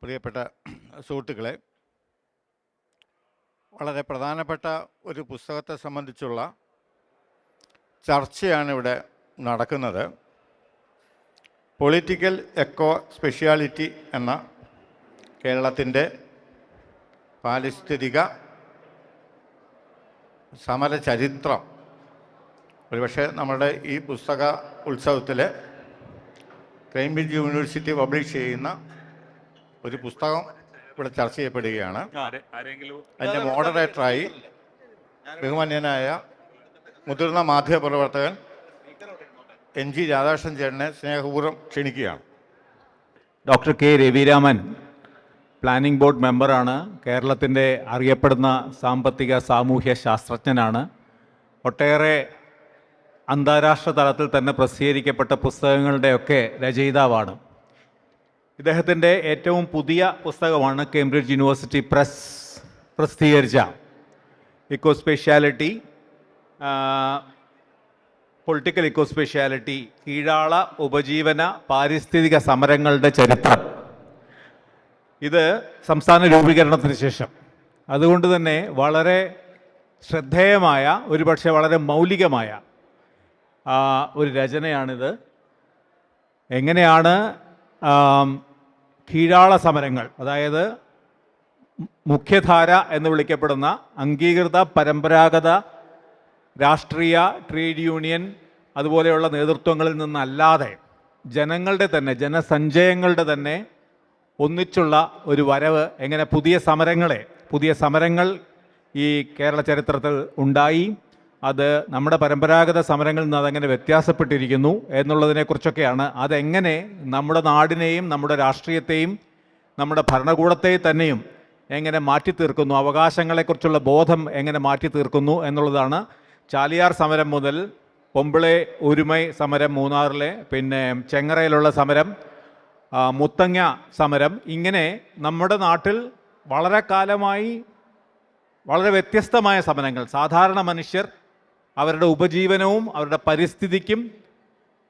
പ്രിയപ്പെട്ട സുഹൃത്തുക്കളെ, വളരെ പ്രധാനപ്പെട്ട ഒരു പുസ്തകത്തെ സംബന്ധിച്ചുള്ള ചർച്ചയാണ് ഇവിടെ നടക്കുന്നത്. പൊളിറ്റിക്കൽ എക്കോ സ്പെഷ്യാലിറ്റി എന്ന കേരളത്തിൻ്റെ പാരിസ്ഥിതിക സമരചരിത്രം. ഒരുപക്ഷെ നമ്മുടെ ഈ പുസ്തക ഉത്സവത്തിൽ കേംബ്രിഡ്ജ് യൂണിവേഴ്സിറ്റി പബ്ലിഷ് ചെയ്യുന്ന ഒരു പുസ്തകം ഇവിടെ ചർച്ച ചെയ്യപ്പെടുകയാണ്. അതിൻ്റെ മോഡറേറ്ററായി ബഹുമാന്യനായ മുതിർന്ന മാധ്യമപ്രവർത്തകൻ NG രാധാകൃഷ്ണൻ ചേട്ടനെ സ്നേഹപൂർവ്വം ക്ഷണിക്കുകയാണ്. Doctor K. Ravi Raman planning board മെമ്പറാണ്. കേരളത്തിൻ്റെ അറിയപ്പെടുന്ന സാമ്പത്തിക സാമൂഹ്യ ശാസ്ത്രജ്ഞനാണ്. ഒട്ടേറെ അന്താരാഷ്ട്ര തലത്തിൽ തന്നെ പ്രസിദ്ധീകരിക്കപ്പെട്ട പുസ്തകങ്ങളുടെയൊക്കെ രചയിതാവാണ്. ഇദ്ദേഹത്തിൻ്റെ ഏറ്റവും പുതിയ പുസ്തകമാണ് കേംബ്രിഡ്ജ് യൂണിവേഴ്സിറ്റി പ്രസ് പ്രസിദ്ധീകരിച്ച ഇക്കോസ്പെഷ്യാലിറ്റി, പൊളിറ്റിക്കൽ ഇക്കോസ്പെഷ്യാലിറ്റി, കീഴാള ഉപജീവന പാരിസ്ഥിതിക സമരങ്ങളുടെ ചരിത്രം. ഇത് സംസ്ഥാന രൂപീകരണത്തിന് ശേഷം, അതുകൊണ്ട് തന്നെ വളരെ ശ്രദ്ധേയമായ, ഒരുപക്ഷെ വളരെ മൗലികമായ ഒരു രചനയാണിത്. എങ്ങനെയാണ് കീഴാള സമരങ്ങൾ, അതായത് മുഖ്യധാര എന്ന് വിളിക്കപ്പെടുന്ന അംഗീകൃത പരമ്പരാഗത രാഷ്ട്രീയ, ട്രേഡ് യൂണിയൻ അതുപോലെയുള്ള നേതൃത്വങ്ങളിൽ നിന്നല്ലാതെ ജനങ്ങളുടെ തന്നെ, ജനസഞ്ചയങ്ങളുടെ തന്നെ ഒന്നിച്ചുള്ള ഒരു വരവ്, എങ്ങനെ പുതിയ സമരങ്ങൾ ഈ കേരള ചരിത്രത്തിൽ ഉണ്ടായി, അത് നമ്മുടെ പരമ്പരാഗത സമരങ്ങളിൽ നിന്ന് അതെങ്ങനെ വ്യത്യാസപ്പെട്ടിരിക്കുന്നു എന്നുള്ളതിനെക്കുറിച്ചൊക്കെയാണ്. അതെങ്ങനെ നമ്മുടെ നാടിനെയും നമ്മുടെ രാഷ്ട്രീയത്തെയും നമ്മുടെ ഭരണകൂടത്തെ തന്നെയും എങ്ങനെ മാറ്റിത്തീർക്കുന്നു, അവകാശങ്ങളെക്കുറിച്ചുള്ള ബോധം എങ്ങനെ മാറ്റിത്തീർക്കുന്നു എന്നുള്ളതാണ്. ചാലിയാർ സമരം മുതൽ പൊമ്പിളെ ഒരുമൈ സമരം മൂന്നാറിലെ, പിന്നെ ചെങ്ങറയിലുള്ള സമരം, മുത്തങ്ങ സമരം, ഇങ്ങനെ നമ്മുടെ നാട്ടിൽ വളരെ കാലമായി വളരെ വ്യത്യസ്തമായ സമരങ്ങൾ, സാധാരണ മനുഷ്യർ അവരുടെ ഉപജീവനവും അവരുടെ പരിസ്ഥിതിക്കും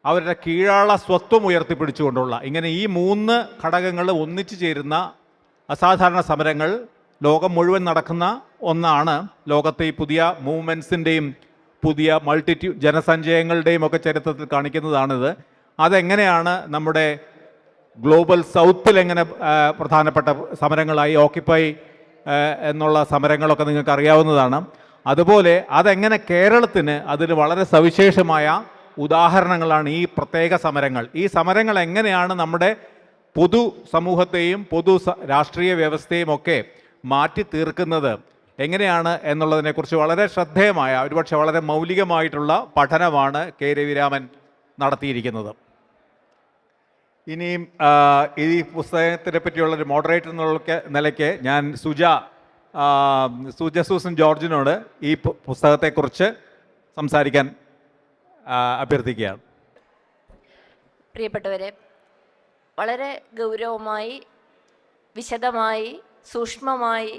അവരുടെ കീഴാള സ്വത്വം ഉയർത്തിപ്പിടിച്ചുകൊണ്ടുള്ള, ഇങ്ങനെ ഈ 3 ഘടകങ്ങൾ ഒന്നിച്ചു ചേരുന്ന അസാധാരണ സമരങ്ങൾ ലോകം മുഴുവൻ നടക്കുന്ന ഒന്നാണ്. ലോകത്തെ ഈ പുതിയ മൂവ്മെൻറ്റ്സിൻ്റെയും പുതിയ ജനസഞ്ചയങ്ങളുടെയും ഒക്കെ ചരിത്രത്തിൽ കാണിക്കുന്നതാണിത്. അതെങ്ങനെയാണ് നമ്മുടെ ഗ്ലോബൽ സൗത്തിൽ എങ്ങനെ പ്രധാനപ്പെട്ട സമരങ്ങളായി, ഓക്യുപ്പൈ എന്നുള്ള സമരങ്ങളൊക്കെ നിങ്ങൾക്ക് അറിയാവുന്നതാണ്. അതുപോലെ അതെങ്ങനെ കേരളത്തിന് അതിന് വളരെ സവിശേഷമായ ഉദാഹരണങ്ങളാണ് ഈ പ്രത്യേക സമരങ്ങൾ. ഈ സമരങ്ങൾ എങ്ങനെയാണ് നമ്മുടെ പൊതു സമൂഹത്തെയും പൊതു രാഷ്ട്രീയ വ്യവസ്ഥയും ഒക്കെ മാറ്റി തീർക്കുന്നത് എങ്ങനെയാണ് എന്നുള്ളതിനെക്കുറിച്ച് വളരെ ശ്രദ്ധേയമായ, ഒരുപക്ഷെ വളരെ മൗലികമായിട്ടുള്ള പഠനമാണ് K. രവിരാമൻ നടത്തിയിരിക്കുന്നത്. ഇനിയും ഈ പുസ്തകത്തിനെ പറ്റിയുള്ളൊരു മോഡറേറ്റർ എന്നുള്ള നിലയ്ക്ക് ഞാൻ സുജ സൂസൻ ജോർജിനോട് ഈ പുസ്തകത്തെക്കുറിച്ച് സംസാരിക്കാൻ അഭ്യർത്ഥിക്കുകയാണ്. പ്രിയപ്പെട്ടവരെ, വളരെ ഗൗരവമായി, വിശദമായി, സൂക്ഷ്മമായി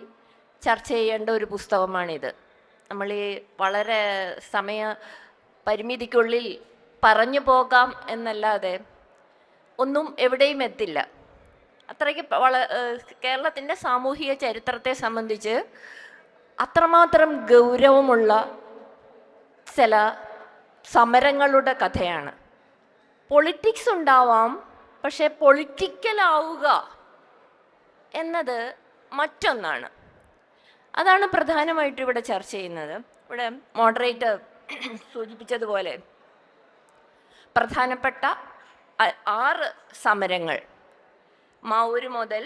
ചർച്ച ചെയ്യേണ്ട ഒരു പുസ്തകമാണിത്. നമ്മൾ ഈ വളരെ സമയ പരിമിതിക്കുള്ളിൽ പറഞ്ഞു പോകാം എന്നല്ലാതെ ഒന്നും എവിടെയും എത്തില്ല. അത്രയ്ക്ക് കേരളത്തിൻ്റെ സാമൂഹിക ചരിത്രത്തെ സംബന്ധിച്ച് അത്രമാത്രം ഗൗരവമുള്ള ചില സമരങ്ങളുടെ കഥയാണ്. പൊളിറ്റിക്സ് ഉണ്ടാവാം, പക്ഷേ പൊളിറ്റിക്കലാവുക എന്നത് മറ്റൊന്നാണ്. അതാണ് പ്രധാനമായിട്ടും ഇവിടെ ചർച്ച ചെയ്യുന്നത്. ഇവിടെ മോഡറേറ്റർ സൂചിപ്പിച്ചതുപോലെ പ്രധാനപ്പെട്ട 6 സമരങ്ങൾ, മാവൂര് മുതൽ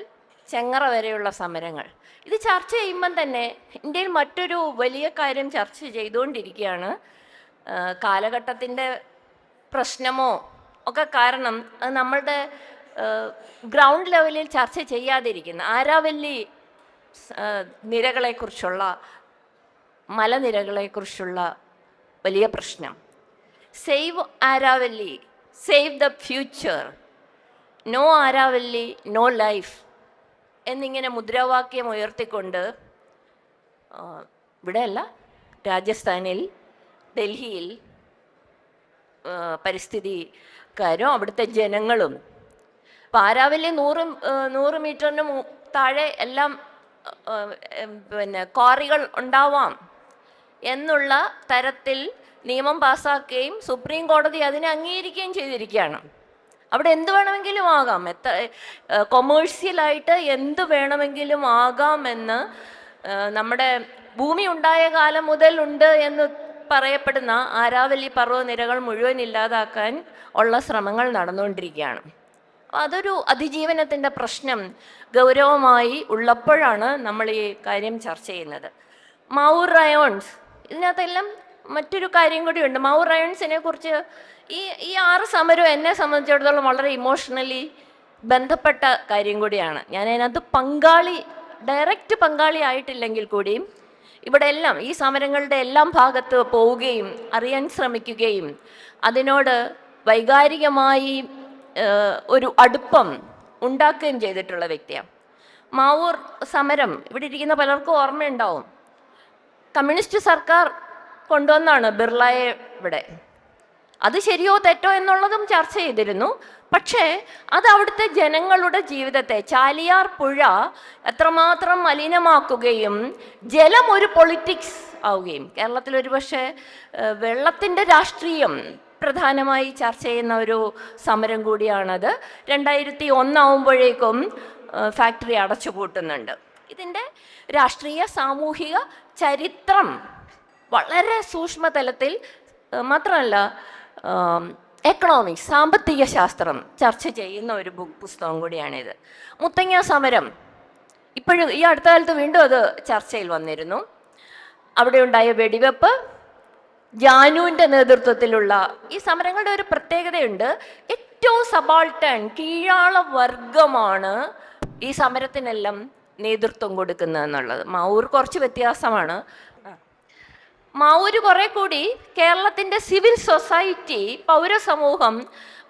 ചെങ്ങറ വരെയുള്ള സമരങ്ങൾ, ഇത് ചർച്ച ചെയ്യുമ്പം തന്നെ ഇന്ത്യയിൽ മറ്റൊരു വലിയ കാര്യം ചർച്ച ചെയ്തുകൊണ്ടിരിക്കുകയാണ്. കാലഘട്ടത്തിൻ്റെ പ്രശ്നമോ ഒക്കെ കാരണം അത് നമ്മളുടെ ഗ്രൗണ്ട് ലെവലിൽ ചർച്ച ചെയ്യാതിരിക്കുന്ന ആരാവല്ലി നിരകളെക്കുറിച്ചുള്ള, മലനിരകളെക്കുറിച്ചുള്ള വലിയ പ്രശ്നം. Save Aravalli, save the future, no Aravalli no life എന്നിങ്ങനെ മുദ്രാവാക്യം ഉയർത്തിക്കൊണ്ട് ഇവിടെയല്ല, രാജസ്ഥാനിൽ, ഡൽഹിയിൽ പരിസ്ഥിതിക്കാരും അവിടുത്തെ ജനങ്ങളും ഇപ്പം ആരാവല്ലി 100 മീറ്ററിന് താഴെ എല്ലാം പിന്നെ ക്വാറികൾ ഉണ്ടാവാം എന്നുള്ള തരത്തിൽ നിയമം പാസ്സാക്കുകയും സുപ്രീം കോടതി അതിനെ അംഗീകരിക്കുകയും ചെയ്തിരിക്കുകയാണ്. അവിടെ എന്ത് വേണമെങ്കിലും ആകാം, കൊമേഴ്സ്യലായിട്ട് എന്ത് വേണമെങ്കിലും ആകാമെന്ന് നമ്മുടെ ഭൂമി ഉണ്ടായ കാലം മുതൽ ഉണ്ട് എന്ന് പറയപ്പെടുന്ന ആരാവല്ലി പർവ്വതനിരകൾ മുഴുവൻ ഇല്ലാതാക്കാൻ ഉള്ള ശ്രമങ്ങൾ നടന്നുകൊണ്ടിരിക്കുകയാണ്. അതൊരു അതിജീവനത്തിൻ്റെ പ്രശ്നം ഗൗരവമായി ഉള്ളപ്പോഴാണ് നമ്മൾ ഈ കാര്യം ചർച്ച ചെയ്യുന്നത്. മൗർ റയോൺസ്, ഇതിനകത്തെല്ലാം മറ്റൊരു കാര്യം കൂടിയുണ്ട്. മൗർ റയോൺസിനെ കുറിച്ച് ഈ 6 സമരവും എന്നെ സംബന്ധിച്ചിടത്തോളം വളരെ ഇമോഷണലി ബന്ധപ്പെട്ട കാര്യം കൂടിയാണ്. ഞാൻ അതിനകത്ത് ഡയറക്റ്റ് പങ്കാളി ആയിട്ടില്ലെങ്കിൽ കൂടിയും ഇവിടെ എല്ലാം ഈ സമരങ്ങളുടെ എല്ലാം ഭാഗത്ത് പോവുകയും അറിയാൻ ശ്രമിക്കുകയും അതിനോട് വൈകാരികമായി ഒരു അടുപ്പം ഉണ്ടാക്കുകയും ചെയ്തിട്ടുള്ള വ്യക്തിയാണ്. മാവൂർ സമരം ഇവിടെ ഇരിക്കുന്ന പലർക്കും ഓർമ്മയുണ്ടാവും. കമ്മ്യൂണിസ്റ്റ് സർക്കാർ കൊണ്ടുവന്നാണ് ബിർളയെ ഇവിടെ. അത് ശരിയോ തെറ്റോ എന്നുള്ളതും ചർച്ച ചെയ്തിരുന്നു. പക്ഷേ അത് അവിടുത്തെ ജനങ്ങളുടെ ജീവിതത്തെ, ചാലിയാർ പുഴ എത്രമാത്രം മലിനമാക്കുകയും ജലം ഒരു പൊളിറ്റിക്സ് ആവുകയും, കേരളത്തിൽ ഒരുപക്ഷെ വെള്ളത്തിൻ്റെ രാഷ്ട്രീയം പ്രധാനമായി ചർച്ച ചെയ്യുന്ന ഒരു സമരം കൂടിയാണത്. 2001 ആവുമ്പോഴേക്കും ഫാക്ടറി അടച്ചുപൂട്ടുന്നുണ്ട്. ഇതിൻ്റെ രാഷ്ട്രീയ സാമൂഹിക ചരിത്രം വളരെ സൂക്ഷ്മതലത്തിൽ മാത്രമല്ല എക്കണോമിക്സ്, സാമ്പത്തിക ശാസ്ത്രം ചർച്ച ചെയ്യുന്ന ഒരു പുസ്തകം കൂടിയാണിത്. മുത്തങ്ങ സമരം ഇപ്പോഴും ഈ അടുത്ത കാലത്ത് വീണ്ടും അത് ചർച്ചയിൽ വന്നിരുന്നു. അവിടെ ഉണ്ടായ വെടിവെപ്പ്, ജാനുവിൻ്റെ നേതൃത്വത്തിലുള്ള ഈ സമരങ്ങളുടെ ഒരു പ്രത്യേകതയുണ്ട്. ഏറ്റവും സബാൾട്ടൺ കീഴാള വർഗമാണ് ഈ സമരത്തിനെല്ലാം നേതൃത്വം കൊടുക്കുന്നത് എന്നുള്ളത്. മാവൂർ കുറച്ച് വ്യത്യാസമാണ്. മാവൂര് കുറെ കൂടി കേരളത്തിൻ്റെ സിവിൽ സൊസൈറ്റി, പൗരസമൂഹം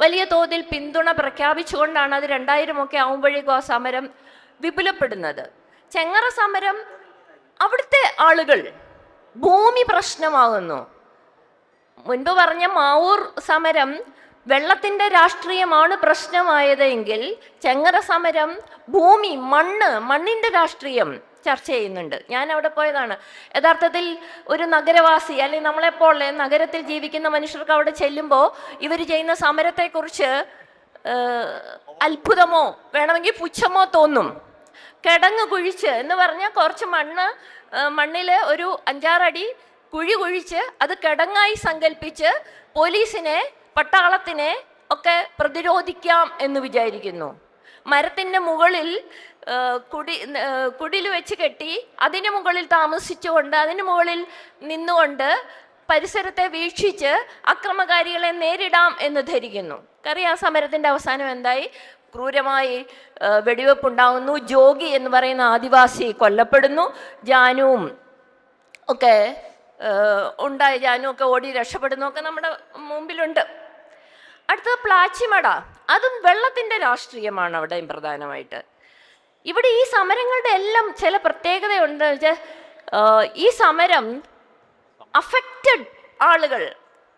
വലിയ തോതിൽ പിന്തുണ പ്രഖ്യാപിച്ചുകൊണ്ടാണ് അത് 2000 ആവുമ്പോഴേക്കും ആ സമരം വിപുലപ്പെടുന്നത്. ചെങ്ങറ സമരം അവിടുത്തെ ആളുകൾ ഭൂമി പ്രശ്നമാകുന്നു. മുൻപ് പറഞ്ഞ മാവൂർ സമരം വെള്ളത്തിൻ്റെ രാഷ്ട്രീയമാണ് പ്രശ്നമായതെങ്കിൽ ചെങ്ങറ സമരം ഭൂമി, മണ്ണിൻ്റെ രാഷ്ട്രീയം ചർച്ച ചെയ്യുന്നുണ്ട്. ഞാൻ അവിടെ പോയതാണ്. യഥാർത്ഥത്തിൽ ഒരു നഗരവാസി അല്ലെങ്കിൽ നമ്മളെപ്പോലെ നഗരത്തിൽ ജീവിക്കുന്ന മനുഷ്യർക്ക് അവിടെ ചെല്ലുമ്പോൾ ഇവർ ചെയ്യുന്ന സമരത്തെക്കുറിച്ച് അത്ഭുതമോ വേണമെങ്കിൽ പുച്ഛമോ തോന്നും. കിടങ്ങ് കുഴിച്ച് എന്ന് പറഞ്ഞാൽ കുറച്ച് മണ്ണിൽ ഒരു 5-6 അടി കുഴി കുഴിച്ച് അത് കിടങ്ങായി സങ്കല്പിച്ച് പോലീസിനെ, പട്ടാളത്തിനെ ഒക്കെ പ്രതിരോധിക്കാം എന്ന് വിചാരിക്കുന്നു. മരത്തിൻ്റെ മുകളിൽ കുടിൽ വെച്ച് കെട്ടി അതിന് മുകളിൽ താമസിച്ചുകൊണ്ട് അതിന് മുകളിൽ നിന്നുകൊണ്ട് പരിസരത്തെ വീക്ഷിച്ച് അക്രമകാരികളെ നേരിടാം എന്ന് ധരിക്കുന്നു. ആ സമരത്തിൻ്റെ അവസാനം എന്തായി? ക്രൂരമായി വെടിവെപ്പുണ്ടാകുന്നു. ജോഗി എന്ന് പറയുന്ന ആദിവാസി കൊല്ലപ്പെടുന്നു. ജാനുവും ഒക്കെ ജാനുവൊക്കെ ഓടി രക്ഷപ്പെടുന്നു ഒക്കെ നമ്മുടെ മുമ്പിലുണ്ട്. അടുത്തത് പ്ലാച്ചിമട, അതും വെള്ളത്തിൻ്റെ രാഷ്ട്രീയമാണ് അവിടെയും പ്രധാനമായിട്ട്. ഇവിടെ ഈ സമരങ്ങളുടെ എല്ലാം ചില പ്രത്യേകതയുണ്ട്. ഈ സമരം അഫക്റ്റഡ് ആളുകൾ,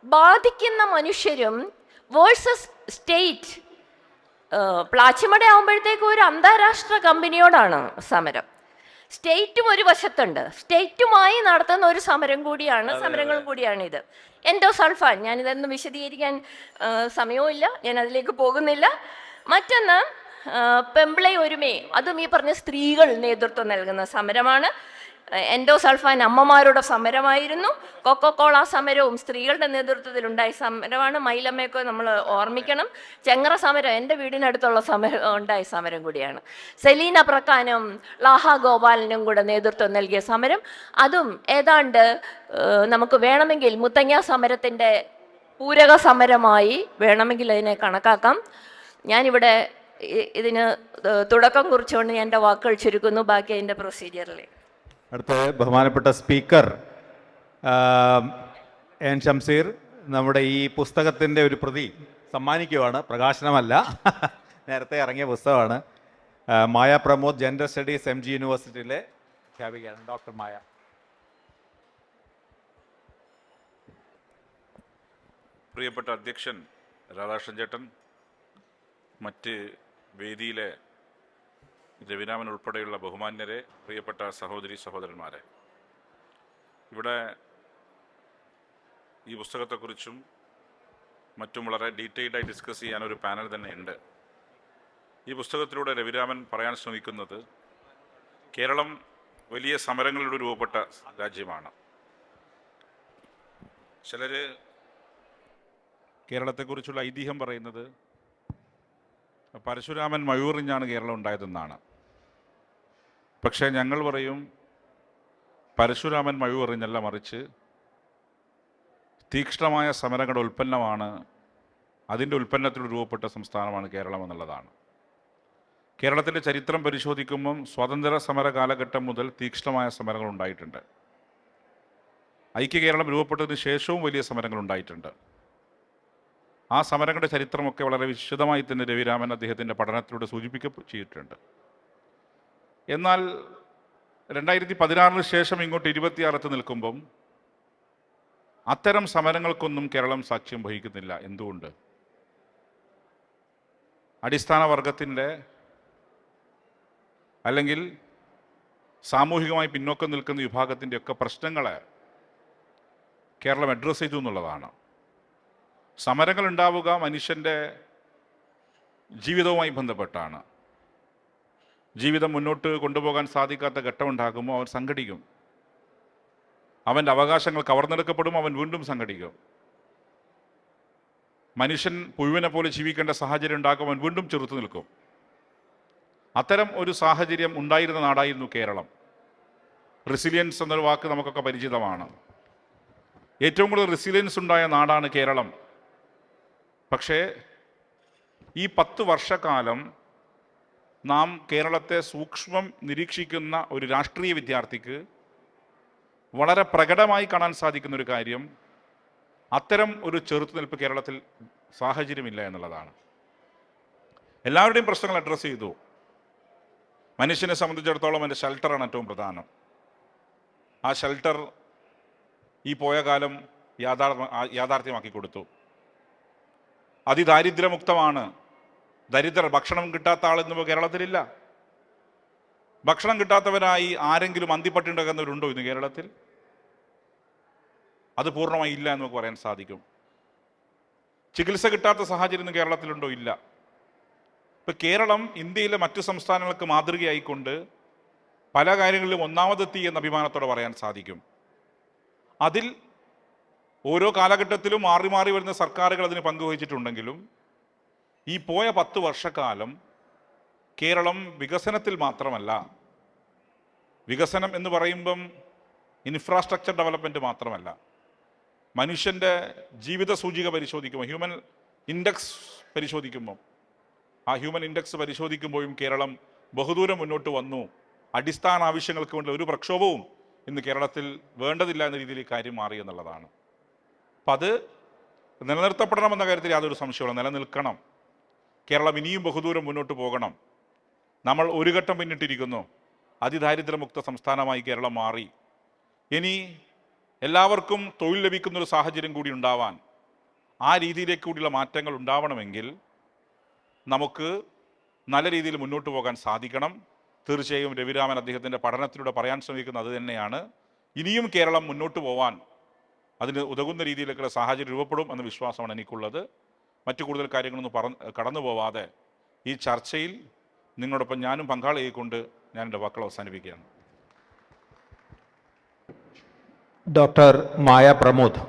ബാധിക്കുന്ന മനുഷ്യരും വേഴ്സസ് സ്റ്റേറ്റ്. പ്ലാച്ചിമട ആകുമ്പോഴത്തേക്കും ഒരു അന്താരാഷ്ട്ര കമ്പനിയോടാണ് സമരം. സ്റ്റേറ്റും ഒരു വശത്തുണ്ട്. സ്റ്റേറ്റുമായി നടത്തുന്ന ഒരു സമരങ്ങളും കൂടിയാണിത്. എൻഡോസൾഫാൻ, ഞാനിതൊന്നും വിശദീകരിക്കാൻ സമയവുമില്ല, ഞാൻ അതിലേക്ക് പോകുന്നില്ല. മറ്റൊന്ന് പെമ്പിളൈ ഒരുമേ, അതും ഈ പറഞ്ഞ സ്ത്രീകൾ നേതൃത്വം നൽകുന്ന സമരമാണ്. എൻഡോസൾഫാൻ അമ്മമാരുടെ സമരമായിരുന്നു. കൊക്കോകോള സമരവും സ്ത്രീകളുടെ നേതൃത്വത്തിലുണ്ടായ സമരമാണ്. മൈലമ്മയൊക്കെ നമ്മൾ ഓർമ്മിക്കണം. ചെങ്ങറ സമരം എൻ്റെ വീടിനടുത്തുള്ള ഉണ്ടായ സമരം കൂടിയാണ്. സെലീന പ്രക്കാനും ലാഹ ഗോപാലനും കൂടെ നേതൃത്വം നൽകിയ സമരം, അതും ഏതാണ്ട് നമുക്ക് വേണമെങ്കിൽ മുത്തങ്ങ സമരത്തിൻ്റെ പൂരക സമരമായി വേണമെങ്കിൽ അതിനെ കണക്കാക്കാം. ഞാനിവിടെ ഇതിന് തുടക്കം കുറിച്ചുകൊണ്ട് ഞാൻ എൻ്റെ വാക്കുകൾ ചുരുക്കുന്നു. ബാക്കി അതിൻ്റെ പ്രൊസീജിയറിൽ. അടുത്ത ബഹുമാനപ്പെട്ട സ്പീക്കർ എൻ ഷംസീർ നമ്മുടെ ഈ പുസ്തകത്തിൻ്റെ ഒരു പ്രതി സമ്മാനിക്കുവാണ്. പ്രകാശനമല്ല, നേരത്തെ ഇറങ്ങിയ പുസ്തകമാണ്. മായ പ്രമോദ്, ജെൻഡർ സ്റ്റഡീസ്, MG യൂണിവേഴ്സിറ്റിയിലെ അധ്യാപികയാണ് ഡോക്ടർ മായ. പ്രിയപ്പെട്ട അധ്യക്ഷൻ രാധാകൃഷ്ണൻ ചേട്ടൻ, മറ്റ് വേദിയിലെ രവിരാമൻ ഉൾപ്പെടെയുള്ള ബഹുമാന്യരെ, പ്രിയപ്പെട്ട സഹോദരി സഹോദരന്മാരെ, ഇവിടെ ഈ പുസ്തകത്തെക്കുറിച്ചും മറ്റും വളരെ ഡീറ്റെയിൽഡായി ഡിസ്കസ് ചെയ്യാൻ ഒരു പാനൽ തന്നെ ഉണ്ട്. ഈ പുസ്തകത്തിലൂടെ രവിരാമൻ പറയാൻ ശ്രമിക്കുന്നത് കേരളം വലിയ സമരങ്ങളിലൂടെ രൂപപ്പെട്ട രാജ്യമാണ്. ചിലർ കേരളത്തെക്കുറിച്ചുള്ള ഐതിഹ്യം പറയുന്നത് പരശുരാമൻ മഴൂറിഞ്ഞാണ് കേരളം ഉണ്ടായതെന്നാണ്. പക്ഷേ ഞങ്ങൾ പറയും പരശുരാമൻ മഴൂറിഞ്ഞല്ല, മറിച്ച് തീക്ഷ്ണമായ സമരങ്ങളുടെ ഉൽപ്പന്നമാണ്, അതിൻ്റെ ഉൽപ്പന്നത്തിൽ രൂപപ്പെട്ട സംസ്ഥാനമാണ് കേരളം എന്നുള്ളതാണ്. കേരളത്തിൻ്റെ ചരിത്രം പരിശോധിക്കുമ്പം സ്വാതന്ത്ര്യ സമര കാലഘട്ടം മുതൽ തീക്ഷ്ണമായ സമരങ്ങൾ ഉണ്ടായിട്ടുണ്ട്. ഐക്യ കേരളം രൂപപ്പെട്ടതിന് ശേഷവും വലിയ സമരങ്ങൾ ഉണ്ടായിട്ടുണ്ട്. ആ സമരങ്ങളുടെ ചരിത്രമൊക്കെ വളരെ വിശദമായി തന്നെ രവിരാമൻ അദ്ദേഹത്തിൻ്റെ പഠനത്തിലൂടെ സൂചിപ്പിച്ചിട്ടുണ്ട്. എന്നാൽ 2016 ശേഷം ഇങ്ങോട്ട് 26 നിൽക്കുമ്പം അത്തരം സമരങ്ങൾക്കൊന്നും കേരളം സാക്ഷ്യം വഹിക്കുന്നില്ല. എന്തുകൊണ്ട്? അടിസ്ഥാന വർഗത്തിൻ്റെ അല്ലെങ്കിൽ സാമൂഹികമായി പിന്നോക്കം നിൽക്കുന്ന വിഭാഗത്തിൻ്റെയൊക്കെ പ്രശ്നങ്ങളെ കേരളം അഡ്രസ്സ് ചെയ്തു എന്നുള്ളതാണ്. സമരങ്ങൾ ഉണ്ടാവുക മനുഷ്യൻ്റെ ജീവിതവുമായി ബന്ധപ്പെട്ടാണ്. ജീവിതം മുന്നോട്ട് കൊണ്ടുപോകാൻ സാധിക്കാത്ത ഘട്ടമുണ്ടാകുമ്പോൾ അവൻ സംഘടിക്കും. അവൻ്റെ അവകാശങ്ങൾ കവർന്നെടുക്കപ്പെടും, അവൻ വീണ്ടും സംഘടിക്കും. മനുഷ്യൻ പുഴുവിനെ പോലെ ജീവിക്കേണ്ട സാഹചര്യം ഉണ്ടാക്കും, അവൻ വീണ്ടും ചെറുത്തു നിൽക്കും. അത്തരം ഒരു സാഹചര്യം ഉണ്ടായിരുന്ന നാടായിരുന്നു കേരളം. റെസിലിയൻസ് എന്നൊരു വാക്ക് നമുക്കൊക്കെ പരിചിതമാണ്. ഏറ്റവും കൂടുതൽ റെസിലിയൻസ് ഉണ്ടായ നാടാണ് കേരളം. പക്ഷേ ഈ 10 വർഷക്കാലം നാം കേരളത്തെ സൂക്ഷ്മം നിരീക്ഷിക്കുന്ന ഒരു രാഷ്ട്രീയ വിദ്യാർത്ഥിക്ക് വളരെ പ്രകടമായി കാണാൻ സാധിക്കുന്ന ഒരു കാര്യം, അത്തരം ഒരു ചെറുത്തുനിൽപ്പ് കേരളത്തിൽ സാഹചര്യമില്ല എന്നുള്ളതാണ്. എല്ലാവരുടെയും പ്രശ്നങ്ങൾ അഡ്രസ്സ് ചെയ്തു. മനുഷ്യനെ സംബന്ധിച്ചിടത്തോളം എൻ്റെ ഷെൽട്ടറാണ് ഏറ്റവും പ്രധാനം. ആ ഷെൽട്ടർ ഈ പോയ കാലം യാഥാർത്ഥ്യമാക്കി കൊടുത്തു. അതിദാരിദ്ര്യമുക്തമാണ്. ദരിദ്രർ, ഭക്ഷണം കിട്ടാത്ത ആളെന്നിപ്പോൾ കേരളത്തിലില്ല. ഭക്ഷണം കിട്ടാത്തവരായി ആരെങ്കിലും അന്തിപ്പട്ടുണ്ടാകുന്നവരുണ്ടോ ഇന്ന് കേരളത്തിൽ? അത് പൂർണ്ണമായി ഇല്ല എന്ന് നമുക്ക് പറയാൻ സാധിക്കും. ചികിത്സ കിട്ടാത്ത സാഹചര്യം ഇന്ന് കേരളത്തിലുണ്ടോ? ഇല്ല. ഇപ്പം കേരളം ഇന്ത്യയിലെ മറ്റു സംസ്ഥാനങ്ങൾക്ക് മാതൃകയായിക്കൊണ്ട് പല കാര്യങ്ങളിലും ഒന്നാമതെത്തി എന്ന അഭിമാനത്തോടെ പറയാൻ സാധിക്കും. അതിൽ ഓരോ കാലഘട്ടത്തിലും മാറി മാറി വരുന്ന സർക്കാരുകൾ അതിന് പങ്കുവഹിച്ചിട്ടുണ്ടെങ്കിലും ഈ പോയ 10 വർഷക്കാലം കേരളം വികസനത്തിൽ മാത്രമല്ല, വികസനം എന്ന് പറയുമ്പം ഇൻഫ്രാസ്ട്രക്ചർ ഡെവലപ്മെൻറ്റ് മാത്രമല്ല, മനുഷ്യൻ്റെ ജീവിത സൂചിക പരിശോധിക്കുമ്പോൾ, ഹ്യൂമൻ ഇൻഡെക്സ് പരിശോധിക്കുമ്പം, ആ ഹ്യൂമൻ ഇൻഡെക്സ് പരിശോധിക്കുമ്പോഴും കേരളം ബഹുദൂരം മുന്നോട്ട് വന്നു. അടിസ്ഥാന ആവശ്യങ്ങൾക്ക് വേണ്ടി ഒരു പ്രക്ഷോഭവും ഇന്ന് കേരളത്തിൽ വേണ്ടതില്ല എന്ന രീതിയിൽ ഈ കാര്യം മാറി എന്നുള്ളതാണ്. അപ്പം അത് നിലനിർത്തപ്പെടണമെന്ന കാര്യത്തിൽ യാതൊരു സംശയവുമില്ല, നിലനിൽക്കണം. കേരളം ഇനിയും ബഹുദൂരം മുന്നോട്ട് പോകണം. നമ്മൾ ഒരു ഘട്ടം പിന്നിട്ടിരിക്കുന്നു. അതിദാരിദ്ര്യമുക്ത സംസ്ഥാനമായി കേരളം മാറി. ഇനി എല്ലാവർക്കും തൊഴിൽ ലഭിക്കുന്നൊരു സാഹചര്യം കൂടി ഉണ്ടാവാൻ, ആ രീതിയിലേക്ക് കൂടിയുള്ള മാറ്റങ്ങൾ ഉണ്ടാവണമെങ്കിൽ നമുക്ക് നല്ല രീതിയിൽ മുന്നോട്ട് പോകാൻ സാധിക്കണം. തീർച്ചയായും രവിരാമൻ അദ്ദേഹത്തിൻ്റെ പഠനത്തിലൂടെ പറയാൻ ശ്രമിക്കുന്നത് അത് തന്നെയാണ്. ഇനിയും കേരളം മുന്നോട്ട് പോവാൻ അതിന് ഉതകുന്ന രീതിയിലേക്കുള്ള സാഹചര്യം രൂപപ്പെടും എന്ന വിശ്വാസമാണ് എനിക്കുള്ളത്. മറ്റു കൂടുതൽ കാര്യങ്ങളൊന്നും കടന്നു പോവാതെ ഈ ചർച്ചയിൽ നിങ്ങളോടൊപ്പം ഞാനും പങ്കാളിയായിക്കൊണ്ട് ഞാൻ എൻ്റെ വാക്കുകൾ അവസാനിപ്പിക്കുകയാണ്. ഡോക്ടർ മായ പ്രമോദ്.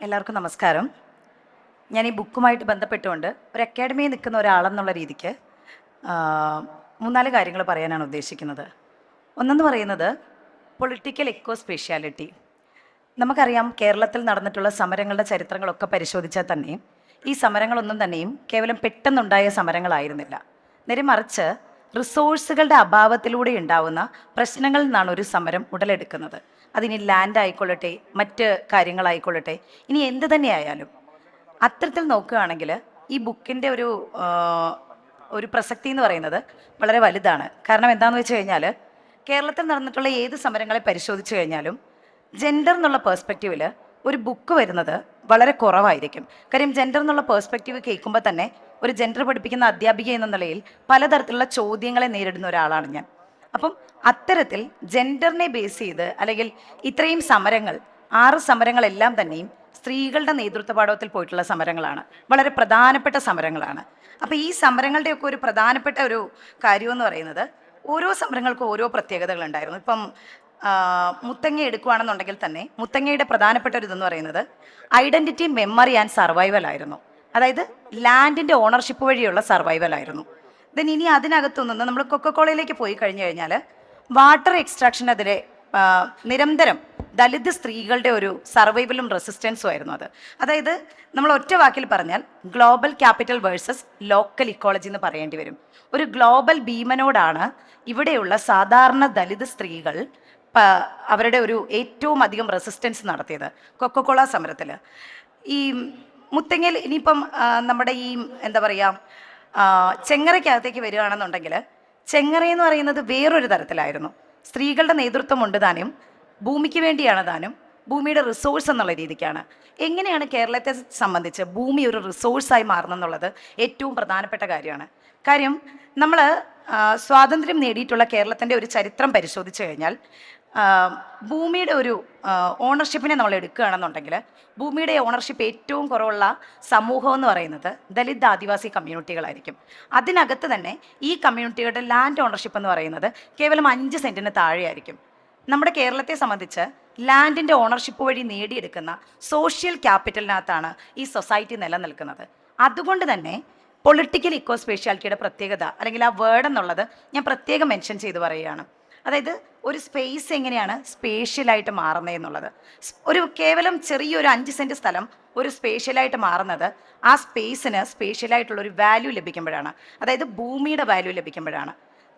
എല്ലാവർക്കും നമസ്കാരം. ഞാൻ ഈ ബുക്കുമായിട്ട് ബന്ധപ്പെട്ടുകൊണ്ട് ഒരു അക്കാഡമിയിൽ നിൽക്കുന്ന ഒരാളെന്നുള്ള രീതിക്ക് 3-4 കാര്യങ്ങൾ പറയാനാണ് ഉദ്ദേശിക്കുന്നത്. ഒന്നെന്ന് പറയുന്നത് പൊളിറ്റിക്കൽ എക്കോ സ്പെഷ്യാലിറ്റി. നമുക്കറിയാം, കേരളത്തിൽ നടന്നിട്ടുള്ള സമരങ്ങളുടെ ചരിത്രങ്ങളൊക്കെ പരിശോധിച്ചാൽ തന്നെയും ഈ സമരങ്ങളൊന്നും തന്നെയും കേവലം പെട്ടെന്നുണ്ടായ സമരങ്ങളായിരുന്നില്ല. നേരെ മറിച്ച് റിസോഴ്സുകളുടെ അഭാവത്തിലൂടെ ഉണ്ടാവുന്ന പ്രശ്നങ്ങളിൽ നിന്നാണ് ഒരു സമരം ഉടലെടുക്കുന്നത്. അതിനി ലാൻഡ് ആയിക്കൊള്ളട്ടെ, മറ്റ് കാര്യങ്ങളായിക്കൊള്ളട്ടെ, ഇനി എന്ത് തന്നെയായാലും. അത്തരത്തിൽ നോക്കുകയാണെങ്കിൽ ഈ ബുക്കിൻ്റെ ഒരു ഒരു പ്രസക്തി എന്ന് പറയുന്നത് വളരെ വലുതാണ്. കാരണം എന്താണെന്ന് വെച്ച് കഴിഞ്ഞാൽ കേരളത്തിൽ നടന്നിട്ടുള്ള ഏത് സമരങ്ങളെ പരിശോധിച്ച് കഴിഞ്ഞാലും ജെൻഡർ എന്നുള്ള പേഴ്സ്പെക്റ്റീവിൽ ഒരു ബുക്ക് വരുന്നത് വളരെ കുറവായിരിക്കും. കാര്യം ജെൻഡർ എന്നുള്ള പേഴ്സ്പെക്റ്റീവ് കേൾക്കുമ്പോൾ തന്നെ ഒരു ജെൻഡർ പഠിപ്പിക്കുന്ന അധ്യാപിക എന്ന നിലയിൽ പലതരത്തിലുള്ള ചോദ്യങ്ങളെ നേരിടുന്ന ഒരാളാണ് ഞാൻ. അപ്പം അത്തരത്തിൽ ജെൻഡറിനെ ബേസ് ചെയ്ത് അല്ലെങ്കിൽ ഇത്രയും സമരങ്ങൾ 6 സമരങ്ങളെല്ലാം തന്നെയും സ്ത്രീകളുടെ നേതൃത്വ പാഠവത്തിൽ പോയിട്ടുള്ള സമരങ്ങളാണ്, വളരെ പ്രധാനപ്പെട്ട സമരങ്ങളാണ്. അപ്പോൾ ഈ സമരങ്ങളുടെയൊക്കെ ഒരു പ്രധാനപ്പെട്ട ഒരു കാര്യം എന്ന് പറയുന്നത് ഓരോ സമരങ്ങൾക്കും ഓരോ പ്രത്യേകതകളുണ്ടായിരുന്നു. ഇപ്പം മുത്തങ്ങ എടുക്കുകയാണെന്നുണ്ടെങ്കിൽ തന്നെ മുത്തങ്ങയുടെ പ്രധാനപ്പെട്ട ഒരു ഇതെന്ന് പറയുന്നത് ഐഡൻറ്റിറ്റി, മെമ്മറി ആൻഡ് സർവൈവൽ ആയിരുന്നു. അതായത് ലാൻഡിൻ്റെ ഓണർഷിപ്പ് വഴിയുള്ള സർവൈവൽ ആയിരുന്നു. ദെൻ ഇനി അതിനകത്തു നിന്ന് നമ്മൾ കൊക്കക്കോളയിലേക്ക് പോയി കഴിഞ്ഞു കഴിഞ്ഞാൽ വാട്ടർ എക്സ്ട്രാക്ഷനെതിരെ നിരന്തരം ദലിത് സ്ത്രീകളുടെ ഒരു സർവൈവലും റെസിസ്റ്റൻസും ആയിരുന്നു അത്. അതായത് നമ്മൾ ഒറ്റ വാക്കിൽ പറഞ്ഞാൽ global capital versus local ecology എന്ന് പറയേണ്ടി വരും. ഒരു ഗ്ലോബൽ ഭീമനോടാണ് ഇവിടെയുള്ള സാധാരണ ദലിത് സ്ത്രീകൾ അവരുടെ ഒരു ഏറ്റവും അധികം റെസിസ്റ്റൻസ് നടത്തിയത് കൊക്കക്കോള സമരത്തിൽ. ഈ മുത്തങ്ങയിൽ ഇനിയിപ്പം നമ്മുടെ ഈ എന്താ പറയുക ചെങ്ങറയ്ക്കകത്തേക്ക് വരികയാണെന്നുണ്ടെങ്കിൽ ചെങ്ങറയെന്ന് പറയുന്നത് വേറൊരു തരത്തിലായിരുന്നു. സ്ത്രീകളുടെ നേതൃത്വമുണ്ട് താനും, ഭൂമിക്ക് വേണ്ടിയാണ് താനും, ഭൂമിയുടെ റിസോഴ്സ് എന്നുള്ള രീതിക്കാണ്. എങ്ങനെയാണ് കേരളത്തെ സംബന്ധിച്ച് ഭൂമി ഒരു റിസോഴ്സായി മാറുന്നെന്നുള്ളത് ഏറ്റവും പ്രധാനപ്പെട്ട കാര്യമാണ്. കാര്യം നമ്മൾ സ്വാതന്ത്ര്യം നേടിയിട്ടുള്ള കേരളത്തിൻ്റെ ഒരു ചരിത്രം പരിശോധിച്ച് കഴിഞ്ഞാൽ ഭൂമിയുടെ ഒരു ഓണർഷിപ്പിനെ നമ്മൾ എടുക്കുകയാണെന്നുണ്ടെങ്കിൽ ഭൂമിയുടെ ഓണർഷിപ്പ് ഏറ്റവും കുറവുള്ള സമൂഹം എന്ന് പറയുന്നത് ദലിത് ആദിവാസി കമ്മ്യൂണിറ്റികളായിരിക്കും. അതിനകത്ത് തന്നെ ഈ കമ്മ്യൂണിറ്റികളുടെ ലാൻഡ് ഓണർഷിപ്പ് എന്ന് പറയുന്നത് കേവലം 5 സെൻറ്റിന് താഴെയായിരിക്കും. നമ്മുടെ കേരളത്തെ സംബന്ധിച്ച് ലാൻഡിൻ്റെ ഓണർഷിപ്പ് വഴി നേടിയെടുക്കുന്ന സോഷ്യൽ ക്യാപിറ്റലിനകത്താണ് ഈ സൊസൈറ്റി നിലനിൽക്കുന്നത്. അതുകൊണ്ട് തന്നെ പൊളിറ്റിക്കൽ ഇക്കോസ്പേഷ്യാലിറ്റിയുടെ പ്രത്യേകത അല്ലെങ്കിൽ ആ വേർഡ് എന്നുള്ളത് ഞാൻ പ്രത്യേകം മെൻഷൻ ചെയ്ത് പറയുകയാണ്. അതായത് ഒരു സ്പേസ് എങ്ങനെയാണ് സ്പേഷ്യലായിട്ട് മാറുന്നത് എന്നുള്ളത്. ഒരു കേവലം ചെറിയൊരു 5 സെൻറ്റ് സ്ഥലം ഒരു സ്പേഷ്യലായിട്ട് മാറുന്നത് ആ സ്പേസിന് സ്പേഷ്യലായിട്ടുള്ളൊരു വാല്യൂ ലഭിക്കുമ്പോഴാണ്, അതായത് ഭൂമിയുടെ വാല്യൂ ലഭിക്കുമ്പോഴാണ്.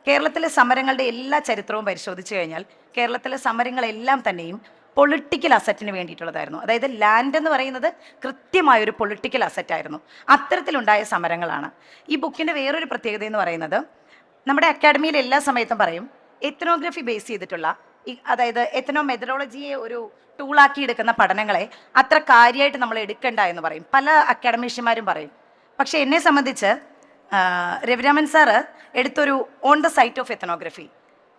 കേരളത്തിലെ സമരങ്ങളുടെ എല്ലാ ചരിത്രവും പരിശോധിച്ച് കഴിഞ്ഞാൽ കേരളത്തിലെ സമരങ്ങളെല്ലാം തന്നെയും പൊളിറ്റിക്കൽ അസറ്റിന് വേണ്ടിയിട്ടുള്ളതായിരുന്നു. അതായത് ലാൻഡ് എന്ന് പറയുന്നത് കൃത്യമായൊരു പൊളിറ്റിക്കൽ അസറ്റായിരുന്നു. അത്തരത്തിലുണ്ടായ സമരങ്ങളാണ്. ഈ ബുക്കിൻ്റെ വേറൊരു പ്രത്യേകത എന്ന് പറയുന്നത് നമ്മുടെ അക്കാഡമിയിൽ എല്ലാ സമയത്തും പറയും എത്നോഗ്രഫി ബേസ് ചെയ്തിട്ടുള്ള അതായത് എത്നോ മെത്തഡോളജിയെ ഒരു ടൂളാക്കി എടുക്കുന്ന പഠനങ്ങളെ അത്ര കാര്യമായിട്ട് നമ്മൾ എടുക്കണ്ട എന്ന് പറയും, പല അക്കാഡമീഷ്യന്മാരും പറയും. പക്ഷേ എന്നെ സംബന്ധിച്ച് രവിരാമൻ സാറ് എടുത്തൊരു on the site of ethnography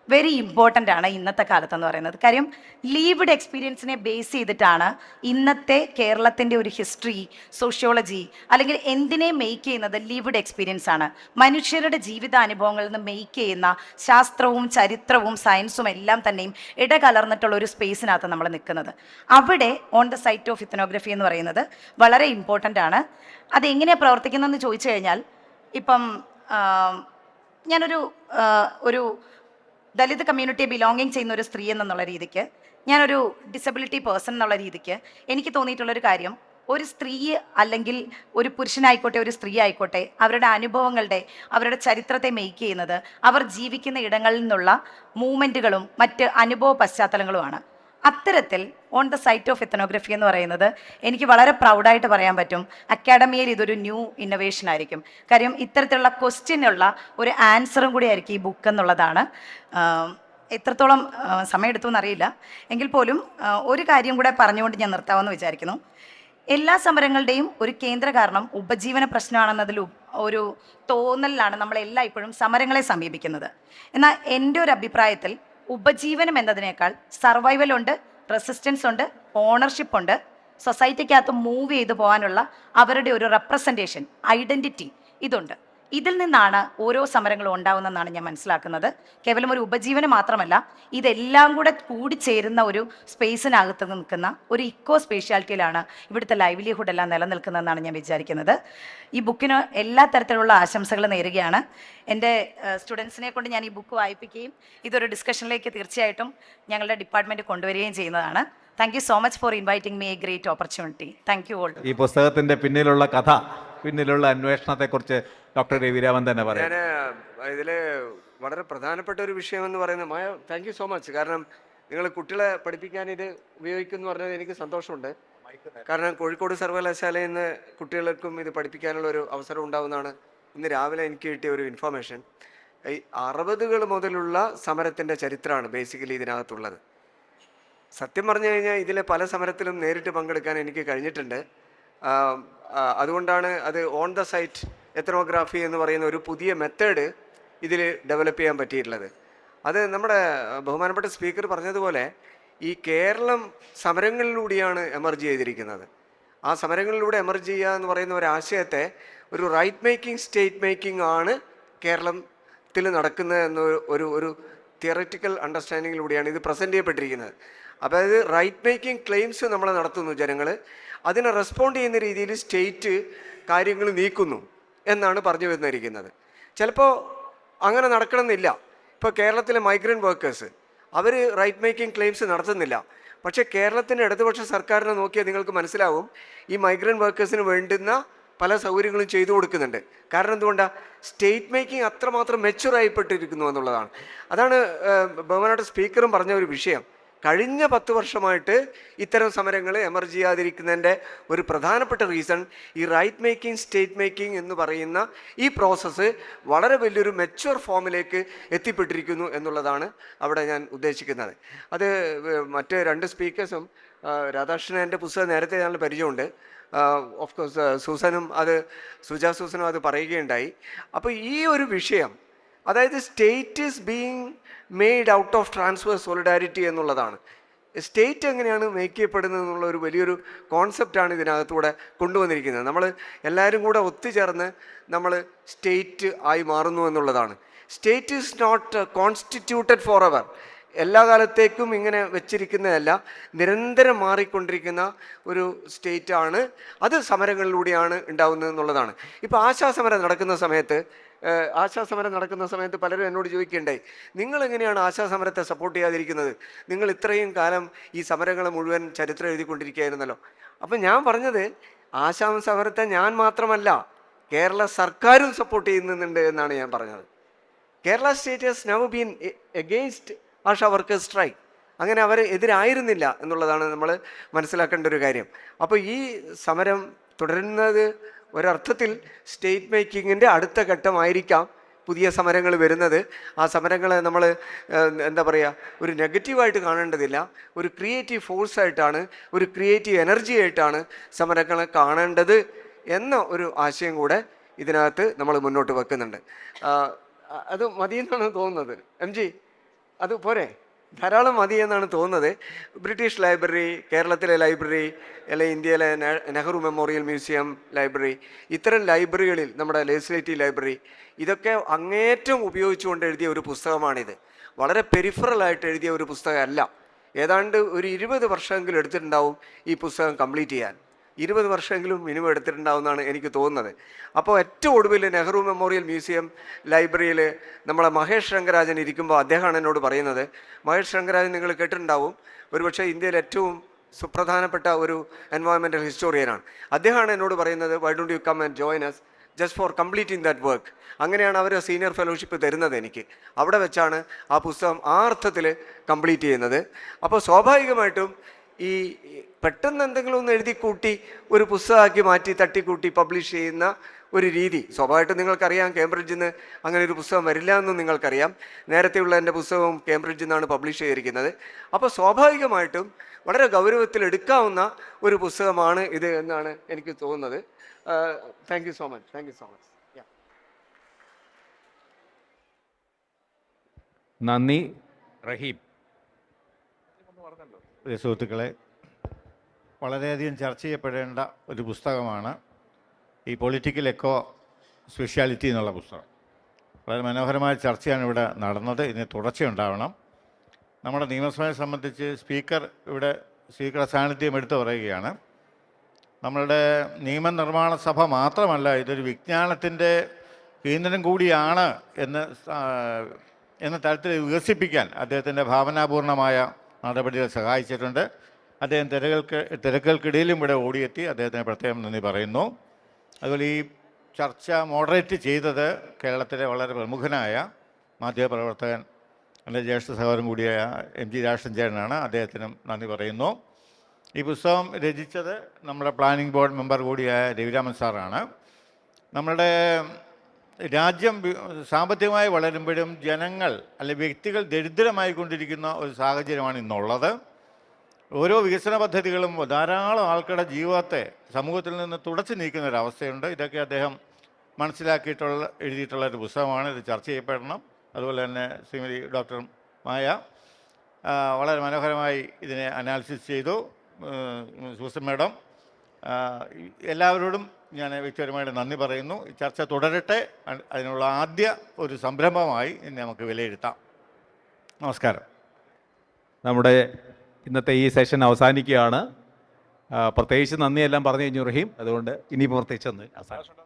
very important ആണ് ഇന്നത്തെ കാലത്തെന്ന് പറയുന്നത്. കാര്യം ലീവ്ഡ് എക്സ്പീരിയൻസിനെ ബേസ് ചെയ്തിട്ടാണ് ഇന്നത്തെ കേരളത്തിൻ്റെ ഒരു ഹിസ്റ്ററി, സോഷ്യോളജി അല്ലെങ്കിൽ എന്തിനെ മെയ്ക്ക് ചെയ്യുന്നത് ലീവ്ഡ് എക്സ്പീരിയൻസ് ആണ്. മനുഷ്യരുടെ ജീവിതാനുഭവങ്ങളിൽ നിന്ന് മെയ്ക്ക് ചെയ്യുന്ന ശാസ്ത്രവും ചരിത്രവും സയൻസും എല്ലാം തന്നെയും ഇടകലർന്നിട്ടുള്ള ഒരു സ്പേസിനകത്ത് നമ്മൾ നിൽക്കുന്നത്. അവിടെ on the site of ethnography എന്ന് പറയുന്നത് വളരെ ഇമ്പോർട്ടൻ്റ് ആണ്. അതെങ്ങനെയാണ് പ്രവർത്തിക്കുന്നതെന്ന് ചോദിച്ചു കഴിഞ്ഞാൽ ഇപ്പം ഞാനൊരു ദലിത് കമ്മ്യൂണിറ്റിയെ ബിലോങ്ങിങ് ചെയ്യുന്ന ഒരു സ്ത്രീ എന്നുള്ള രീതിക്ക്, ഞാനൊരു ഡിസബിലിറ്റി പേഴ്സൺ എന്നുള്ള രീതിക്ക് എനിക്ക് തോന്നിയിട്ടുള്ളൊരു കാര്യം, ഒരു സ്ത്രീ അല്ലെങ്കിൽ ഒരു പുരുഷനായിക്കോട്ടെ ഒരു സ്ത്രീ ആയിക്കോട്ടെ അവരുടെ അനുഭവങ്ങളുടെ അവരുടെ ചരിത്രത്തെ മെയ്ക്ക് ചെയ്യുന്നത് അവർ ജീവിക്കുന്ന ഇടങ്ങളിൽ നിന്നുള്ള മൂവ്മെൻറ്റുകളും മറ്റ് അനുഭവ പശ്ചാത്തലങ്ങളുമാണ്. അത്തരത്തിൽ on the site of ethnography എന്ന് പറയുന്നത് എനിക്ക് വളരെ പ്രൗഡായിട്ട് പറയാൻ പറ്റും അക്കാഡമിയിൽ ഇതൊരു ന്യൂ ഇന്നൊവേഷൻ ആയിരിക്കും. കാര്യം ഇത്തരത്തിലുള്ള ക്വസ്റ്റ്യനുള്ള ഒരു ആൻസറും കൂടി ആയിരിക്കും ഈ ബുക്ക് എന്നുള്ളതാണ്. എത്രത്തോളം സമയമെടുത്തു എന്നറിയില്ല, എങ്കിൽ പോലും ഒരു കാര്യം കൂടെ പറഞ്ഞുകൊണ്ട് ഞാൻ നിർത്താമെന്ന് വിചാരിക്കുന്നു. എല്ലാ സമരങ്ങളുടെയും ഒരു കേന്ദ്ര കാരണം ഉപജീവന പ്രശ്നമാണെന്നതിൽ ഒരു തോന്നലിലാണ് നമ്മളെല്ലാം ഇപ്പോഴും സമരങ്ങളെ സമീപിക്കുന്നത്. എന്നാൽ എൻ്റെ ഒരു അഭിപ്രായത്തിൽ ഉപജീവനം എന്നതിനേക്കാൾ സർവൈവൽ ഉണ്ട്, റെസിസ്റ്റൻസ് ഉണ്ട്, ഓണർഷിപ്പ് ഉണ്ട്, സൊസൈറ്റിക്കകത്ത് മൂവ് ചെയ്തു പോകാനുള്ള അവരുടെ ഒരു റെപ്രസെൻറ്റേഷൻ, ഐഡൻറ്റിറ്റി ഇതുണ്ട്. ഇതിൽ നിന്നാണ് ഓരോ സമരങ്ങളും ഉണ്ടാകുന്നതെന്നാണ് ഞാൻ മനസ്സിലാക്കുന്നത്. കേവലം ഒരു ഉപജീവനം മാത്രമല്ല, ഇതെല്ലാം കൂടെ കൂടിച്ചേരുന്ന ഒരു സ്പേസിനകത്ത് നിൽക്കുന്ന ഒരു ഇക്കോ സ്പേഷ്യാലിറ്റിയിലാണ് ഇവിടുത്തെ ലൈവ്ലിഹുഡ് എല്ലാം നിലനിൽക്കുന്നതെന്നാണ് ഞാൻ വിചാരിക്കുന്നത്. ഈ ബുക്കിന് എല്ലാ തരത്തിലുള്ള ആശംസകൾ നേരുകയാണ്. എൻ്റെ സ്റ്റുഡൻസിനെ കൊണ്ട് ഞാൻ ഈ ബുക്ക് വായിപ്പിക്കുകയും ഇതൊരു ഡിസ്കഷനിലേക്ക് തീർച്ചയായിട്ടും ഞങ്ങളുടെ ഡിപ്പാർട്ട്മെൻറ്റ് കൊണ്ടുവരികയും ചെയ്യുന്നതാണ്. Thank you so much for inviting me A great opportunity. Thank you all. ഈ പുസ്തകത്തിൻ്റെ പിന്നിലുള്ള കഥ, പിന്നിലുള്ള അന്വേഷണത്തെക്കുറിച്ച് ഡോക്ടർ രവിരാമൻ തന്നെ പറയാം. ഇതിൽ വളരെ പ്രധാനപ്പെട്ട ഒരു വിഷയം എന്ന് പറയുന്നത് മായ, താങ്ക് യു സോ മച്ച്. കാരണം നിങ്ങൾ കുട്ടികളെ പഠിപ്പിക്കാൻ ഇത് ഉപയോഗിക്കുമെന്ന് പറഞ്ഞത് എനിക്ക് സന്തോഷമുണ്ട്. കാരണം കോഴിക്കോട് സർവകലാശാലയിൽ നിന്ന് കുട്ടികൾക്കും ഇത് പഠിപ്പിക്കാനുള്ള ഒരു അവസരം ഉണ്ടാവുമെന്നാണ് ഇന്ന് രാവിലെ എനിക്ക് കിട്ടിയ ഒരു ഇൻഫർമേഷൻ, ഈ 60കൾ മുതലുള്ള സമരത്തിൻ്റെ ചരിത്രമാണ് ബേസിക്കലി ഇതിനകത്തുള്ളത്. സത്യം പറഞ്ഞു കഴിഞ്ഞാൽ ഇതിലെ പല സമരത്തിലും നേരിട്ട് പങ്കെടുക്കാൻ എനിക്ക് കഴിഞ്ഞിട്ടുണ്ട്. അതുകൊണ്ടാണ് അത് ഓൺ ദ സൈറ്റ് എത്നോഗ്രാഫി എന്ന് പറയുന്ന ഒരു പുതിയ മെത്തേഡ് ഇതിൽ ഡെവലപ്പ് ചെയ്യാൻ പറ്റിയിട്ടുള്ളത്. അത് നമ്മുടെ ബഹുമാനപ്പെട്ട സ്പീക്കർ പറഞ്ഞതുപോലെ ഈ കേരളം സമരങ്ങളിലൂടെയാണ് എമർജ് ചെയ്തിരിക്കുന്നത്. ആ സമരങ്ങളിലൂടെ എമർജ് ചെയ്യുക എന്ന് പറയുന്ന ഒരു ആശയത്തെ ഒരു റൈറ്റ് മേക്കിംഗ് സ്റ്റേറ്റ് മേക്കിംഗ് ആണ് കേരളത്തിൽ നടക്കുന്നത് എന്ന ഒരു തിയററ്റിക്കൽ അണ്ടർസ്റ്റാൻഡിങ്ങിലൂടെയാണ് ഇത് പ്രസൻറ്റ് ചെയ്യപ്പെട്ടിരിക്കുന്നത്. അതായത് റൈറ്റ് മേക്കിംഗ് ക്ലെയിംസ് നമ്മൾ നടത്തുന്നു, ജനങ്ങൾ അതിനെ റെസ്പോണ്ട് ചെയ്യുന്ന രീതിയിൽ സ്റ്റേറ്റ് കാര്യങ്ങൾ നീക്കുന്നു എന്നാണ് പറഞ്ഞു വന്നിരിക്കുന്നത്. ചിലപ്പോൾ അങ്ങനെ നടക്കണമെന്നില്ല. ഇപ്പോൾ കേരളത്തിലെ മൈഗ്രൻ്റ് വർക്കേഴ്സ് അവർ റൈറ്റ് മേക്കിംഗ് ക്ലെയിംസ് നടത്തുന്നില്ല. പക്ഷേ കേരളത്തിൻ്റെ ഇടതുപക്ഷ സർക്കാരിനെ നോക്കിയാൽ നിങ്ങൾക്ക് മനസ്സിലാവും ഈ മൈഗ്രൻ്റ് വർക്കേഴ്സിന് വേണ്ടുന്ന പല സൗകര്യങ്ങളും ചെയ്തു കൊടുക്കുന്നുണ്ട്. കാരണം എന്തുകൊണ്ടാണ്? സ്റ്റേറ്റ് മേക്കിംഗ് അത്രമാത്രം മെച്ചുറായിപ്പെട്ടിരിക്കുന്നു എന്നുള്ളതാണ്. അതാണ് ബഹുമാനപ്പെട്ട സ്പീക്കറും പറഞ്ഞ ഒരു വിഷയം. കഴിഞ്ഞ 10 വർഷമായിട്ട് ഇത്തരം സമരങ്ങൾ എമർജ് ചെയ്യാതിരിക്കുന്നതിൻ്റെ ഒരു പ്രധാനപ്പെട്ട റീസൺ ഈ റൈറ്റ് മേക്കിംഗ് സ്റ്റേറ്റ് മേക്കിംഗ് എന്ന് പറയുന്ന ഈ പ്രോസസ്സ് വളരെ വലിയൊരു മെച്വർ ഫോമിലേക്ക് എത്തിപ്പെട്ടിരിക്കുന്നു എന്നുള്ളതാണ് അവിടെ ഞാൻ ഉദ്ദേശിക്കുന്നത്. അത് മറ്റ് 2 സ്പീക്കേഴ്സും രാധാകൃഷ്ണൻ എൻ്റെ പുസ്തകം നേരത്തെ ഞാൻ പരിചയമുണ്ട്. ഓഫ് കോഴ്സ് സുജാ സൂസനും അത് പറയുകയുണ്ടായി. അപ്പോൾ ഈ ഒരു വിഷയം, അതായത് state is being made out of transfer solidarity എന്നുള്ളതാണ്. സ്റ്റേറ്റ് എങ്ങനെയാണ് മേക്ക് ചെയ്യപ്പെടുന്നത് എന്നുള്ള ഒരു വലിയൊരു കോൺസെപ്റ്റാണ് ഇതിനകത്തൂടെ കൊണ്ടുവന്നിരിക്കുന്നത്. നമ്മൾ എല്ലാവരും കൂടെ ഒത്തുചേർന്ന് നമ്മൾ സ്റ്റേറ്റ് ആയി മാറുന്നു എന്നുള്ളതാണ്. State is not constituted forever. എല്ലാ കാലത്തേക്കും ഇങ്ങനെ വെച്ചിരിക്കുന്നതല്ല, നിരന്തരം മാറിക്കൊണ്ടിരിക്കുന്ന ഒരു സ്റ്റേറ്റാണ്. അത് സമരങ്ങളിലൂടെയാണ് ഉണ്ടാവുന്നത് എന്നുള്ളതാണ്. ഇപ്പോൾ ആശാസമരം നടക്കുന്ന സമയത്ത് പലരും എന്നോട് ചോദിക്കുകയുണ്ടായി, നിങ്ങളെങ്ങനെയാണ് ആശാസമരത്തെ സപ്പോർട്ട് ചെയ്യാതിരിക്കുന്നത്? നിങ്ങൾ ഇത്രയും കാലം ഈ സമരങ്ങളെ മുഴുവൻ ചരിത്രം എഴുതിക്കൊണ്ടിരിക്കുകയായിരുന്നല്ലോ. അപ്പം ഞാൻ പറഞ്ഞത്, ആശാസമരത്തെ ഞാൻ മാത്രമല്ല കേരള സർക്കാരും സപ്പോർട്ട് ചെയ്യുന്നുണ്ട് എന്നാണ് ഞാൻ പറഞ്ഞത്. Kerala state has never been against ASHA workers strike. അങ്ങനെ അവർ എതിരായിരുന്നില്ല എന്നുള്ളതാണ് നമ്മൾ മനസ്സിലാക്കേണ്ട ഒരു കാര്യം. അപ്പോൾ ഈ സമരം തുടരുന്നത് ഒരർത്ഥത്തിൽ സ്റ്റേറ്റ് മേക്കിങ്ങിൻ്റെ അടുത്ത ഘട്ടമായിരിക്കാം പുതിയ സമരങ്ങൾ വരുന്നത്. ആ സമരങ്ങളെ നമ്മൾ എന്താ പറയുക, ഒരു നെഗറ്റീവായിട്ട് കാണേണ്ടതില്ല, ഒരു ക്രിയേറ്റീവ് ഫോഴ്സായിട്ടാണ്, ഒരു ക്രിയേറ്റീവ് എനർജി ആയിട്ടാണ് സമരങ്ങളെ കാണേണ്ടത് എന്ന ഒരു ആശയം കൂടെ ഇതിനകത്ത് നമ്മൾ മുന്നോട്ട് വെക്കുന്നുണ്ട്. അത് മതിയെന്നാണ് തോന്നുന്നത്. എം ജി, അത് പോരെ? ധാരാളം മതി എന്നാണ് തോന്നുന്നത്. ബ്രിട്ടീഷ് ലൈബ്രറി, കേരളത്തിലെ ലൈബ്രറി, അല്ലെങ്കിൽ ഇന്ത്യയിലെ നെഹ്റു മെമ്മോറിയൽ മ്യൂസിയം ലൈബ്രറി, ഇത്തരം ലൈബ്രറികളിൽ നമ്മുടെ ലെജിസ്ലേറ്റീവ് ലൈബ്രറി, ഇതൊക്കെ അങ്ങേറ്റം ഉപയോഗിച്ചുകൊണ്ട് എഴുതിയ ഒരു പുസ്തകമാണിത്. വളരെ പെരിഫറലായിട്ട് എഴുതിയ ഒരു പുസ്തകമല്ല. ഏതാണ്ട് ഒരു 20 വർഷമെങ്കിലും എടുത്തിട്ടുണ്ടാവും ഈ പുസ്തകം കംപ്ലീറ്റ് ചെയ്യാൻ. 20 വർഷമെങ്കിലും മിനിമം എടുത്തിട്ടുണ്ടാവുമെന്നാണ് എനിക്ക് തോന്നുന്നത്. അപ്പോൾ ഏറ്റവും ഒടുവിൽ നെഹ്റു മെമ്മോറിയൽ മ്യൂസിയം ലൈബ്രറിയിൽ നമ്മളെ മഹേഷ് രംഗരാജൻ ഇരിക്കുമ്പോൾ അദ്ദേഹമാണ് എന്നോട് പറയുന്നത്. മഹേഷ് രംഗരാജൻ നിങ്ങൾ കേട്ടിട്ടുണ്ടാവും, ഒരുപക്ഷെ ഇന്ത്യയിൽ ഏറ്റവും സുപ്രധാനപ്പെട്ട ഒരു എൻവയോൺമെൻറ്റൽ ഹിസ്റ്റോറിയനാണ്. അദ്ദേഹമാണ് എന്നോട് പറയുന്നത്, why don't you come and join us just for completing that work. അങ്ങനെയാണ് അവർ സീനിയർ ഫെലോഷിപ്പ് തരുന്നത് എനിക്ക്. അവിടെ വെച്ചാണ് ആ പുസ്തകം ആ അർത്ഥത്തിൽ കംപ്ലീറ്റ് ചെയ്യുന്നത്. അപ്പോൾ സ്വാഭാവികമായിട്ടും ഈ പെട്ടെന്ന് എന്തെങ്കിലും ഒന്ന് എഴുതി കൂട്ടി ഒരു പുസ്തകമാക്കി മാറ്റി തട്ടിക്കൂട്ടി പബ്ലിഷ് ചെയ്യുന്ന ഒരു രീതി സ്വാഭാവികമായിട്ടും നിങ്ങൾക്കറിയാം. കേംബ്രിഡ്ജിൽ നിന്ന് അങ്ങനെ ഒരു പുസ്തകം വരില്ല എന്നും നിങ്ങൾക്കറിയാം. നേരത്തെയുള്ള എൻ്റെ പുസ്തകവും കേംബ്രിഡ്ജിൽ നിന്നാണ് പബ്ലിഷ് ചെയ്തിരിക്കുന്നത്. അപ്പോൾ സ്വാഭാവികമായിട്ടും വളരെ ഗൗരവത്തിൽ എടുക്കാവുന്ന ഒരു പുസ്തകമാണ് ഇത് എന്നാണ് എനിക്ക് തോന്നുന്നത്. Thank you so much. നന്ദി. റഹീം. സുഹൃത്തുക്കളെ, വളരെയധികം ചർച്ച ചെയ്യപ്പെടേണ്ട ഒരു പുസ്തകമാണ് ഈ പൊളിറ്റിക്കൽ എക്കോ സ്പെഷ്യാലിറ്റി എന്നുള്ള പുസ്തകം. വളരെ മനോഹരമായ ചർച്ചയാണ് ഇവിടെ നടന്നത്. ഇതിന് തുടർച്ചയുണ്ടാവണം. നമ്മുടെ നിയമസഭയെ സംബന്ധിച്ച് സ്പീക്കറുടെ സാന്നിധ്യം എടുത്തു പറയുകയാണ്. നമ്മളുടെ നിയമനിർമ്മാണ സഭ മാത്രമല്ല, ഇതൊരു വിജ്ഞാനത്തിൻ്റെ കേന്ദ്രം കൂടിയാണ് എന്ന തരത്തിൽ വികസിപ്പിക്കാൻ അദ്ദേഹത്തിൻ്റെ ഭാവനാപൂർണമായ നടപടികൾ സഹായിച്ചിട്ടുണ്ട്. അദ്ദേഹം തിരക്കുകൾക്കിടയിലും ഇവിടെ ഓടിയെത്തി അദ്ദേഹത്തിന് പ്രത്യേകം നന്ദി പറയുന്നു. അതുപോലെ ഈ ചർച്ച മോഡറേറ്റ് ചെയ്തത് കേരളത്തിലെ വളരെ പ്രമുഖനായ മാധ്യമപ്രവർത്തകൻ, എൻ്റെ ജ്യേഷ്ഠ സഹോദരൻ കൂടിയായ MG രാജേഷ് ചേട്ടനാണ്. അദ്ദേഹത്തിനും നന്ദി പറയുന്നു. ഈ പുസ്തകം രചിച്ചത് നമ്മുടെ പ്ലാനിംഗ് ബോർഡ് മെമ്പർ കൂടിയായ രവിരാമൻ സാറാണ്. നമ്മളുടെ രാജ്യം സാമ്പത്തികമായി വളരുമ്പോഴും ജനങ്ങൾ അല്ലെ വ്യക്തികൾ ദരിദ്രമായിക്കൊണ്ടിരിക്കുന്ന ഒരു സാഹചര്യമാണ് ഇന്നുള്ളത്. ഓരോ വികസന പദ്ധതികളും ധാരാളം ആൾക്കാരുടെ ജീവിതത്തെ സമൂഹത്തിൽ നിന്ന് തുടച്ചു നീക്കുന്ന ഒരവസ്ഥയുണ്ട്. ഇതൊക്കെ അദ്ദേഹം എഴുതിയിട്ടുള്ള ഒരു പുസ്തകമാണ്. ഇത് ചർച്ച ചെയ്യപ്പെടണം. അതുപോലെ തന്നെ ശ്രീമതി ഡോക്ടർ മായ വളരെ മനോഹരമായി ഇതിനെ അനാലിസിസ് ചെയ്തു. സൂസൻ മാഡം, എല്ലാവരോടും ഞാൻ വ്യക്തിപരമായിട്ട് നന്ദി പറയുന്നു. ഈ ചർച്ച തുടരട്ടെ. അതിനുള്ള ആദ്യ ഒരു സംരംഭമായി നമുക്ക് വിലയിരുത്താം. നമസ്കാരം. നമ്മുടെ ഇന്നത്തെ ഈ സെഷൻ അവസാനിക്കുകയാണ്. പ്രത്യേകിച്ച് നന്ദിയെല്ലാം പറഞ്ഞു കഴിഞ്ഞു റഹീം. അതുകൊണ്ട് ഇനിയിപ്പോൾ പ്രത്യേകിച്ച് നന്ദി അവസാനം.